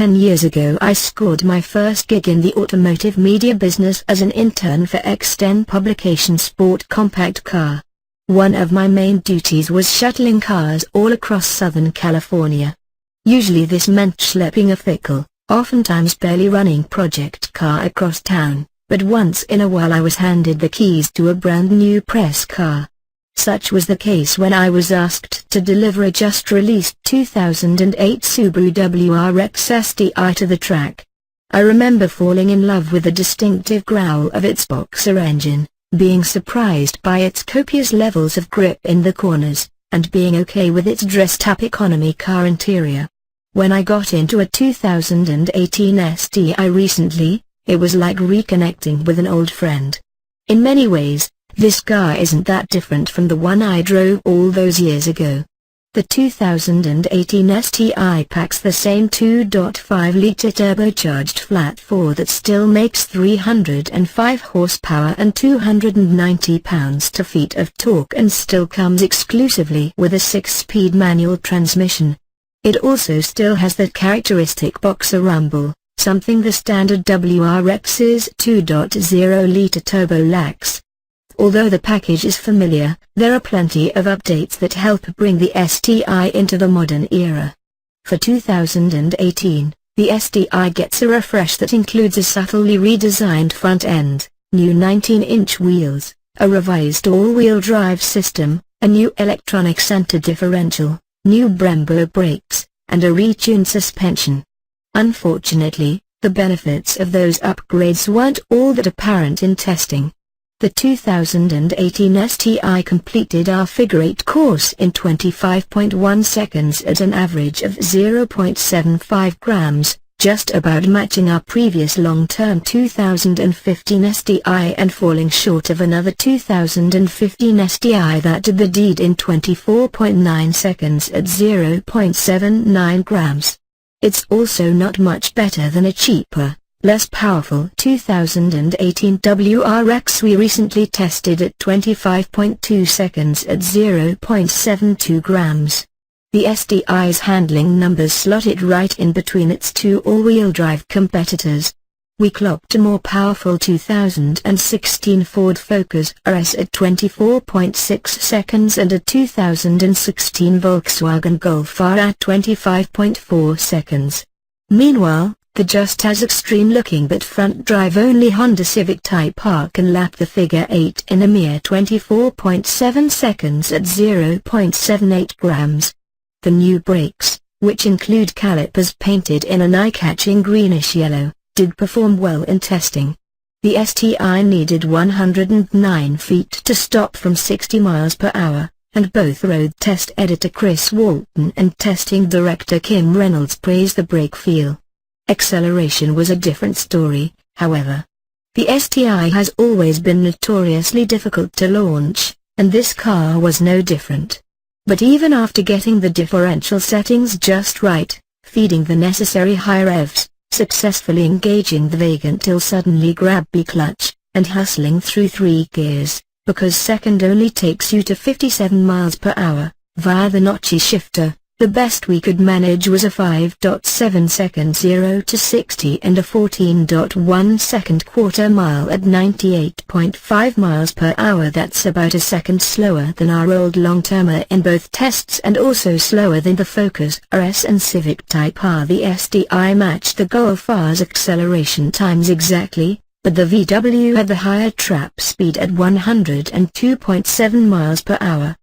10 years ago I scored my first gig in the automotive media business as an intern for X10 publication Sport Compact Car. One of my main duties was shuttling cars all across Southern California. Usually this meant schlepping a fickle, oftentimes barely running project car across town, but once in a while I was handed the keys to a brand new press car. Such was the case when I was asked to deliver a just-released 2008 Subaru Wrx Sti to the track. I remember falling in love with the distinctive growl of its boxer engine, being surprised by its copious levels of grip in the corners, and being okay with its dressed-up economy car interior. When I got into a 2018 STI recently, it was like reconnecting with an old friend. In many ways, this car isn't that different from the one I drove all those years ago. The 2018 STI packs the same 2.5-liter turbocharged flat-4 that still makes 305 horsepower and 290 pounds-feet of torque and still comes exclusively with a 6-speed manual transmission. It also still has that characteristic boxer rumble, something the standard WRX's 2.0-liter turbo lacks. Although the package is familiar, there are plenty of updates that help bring the STI into the modern era. For 2018, the STI gets a refresh that includes a subtly redesigned front end, new 19-inch wheels, a revised all-wheel drive system, a new electronic center differential, new Brembo brakes, and a retuned suspension. Unfortunately, the benefits of those upgrades weren't all that apparent in testing. The 2018 STI completed our figure-8 course in 25.1 seconds at an average of 0.75 grams, just about matching our previous long-term 2015 STI and falling short of another 2015 STI that did the deed in 24.9 seconds at 0.79 grams. It's also not much better than a cheaper, less powerful 2018 WRX we recently tested at 25.2 seconds at 0.72 grams. The STI's handling numbers slot it right in between its two all-wheel drive competitors. We clocked a more powerful 2016 Ford Focus RS at 24.6 seconds and a 2016 Volkswagen Golf R at 25.4 seconds. Meanwhile, the just as extreme-looking but front-drive-only Honda Civic Type R can lap the figure-8 in a mere 24.7 seconds at 0.78 grams. The new brakes, which include calipers painted in an eye-catching greenish-yellow, did perform well in testing. The STI needed 109 feet to stop from 60 miles per hour, and both road test editor Chris Walton and testing director Kim Reynolds praised the brake feel. Acceleration was a different story, however. The STI has always been notoriously difficult to launch, and this car was no different. But even after getting the differential settings just right, feeding the necessary high revs, successfully engaging the vacant-till-suddenly grabby clutch, and hustling through 3 gears, because second only takes you to 57 miles per hour, via the notchy shifter, the best we could manage was a 5.7 second 0 to 60 and a 14.1 second quarter mile at 98.5 miles per hour. That's about a second slower than our old long-termer in both tests and also slower than the Focus RS and Civic Type R. The STI matched the Golf R's acceleration times exactly, but the VW had the higher trap speed at 102.7 miles per hour.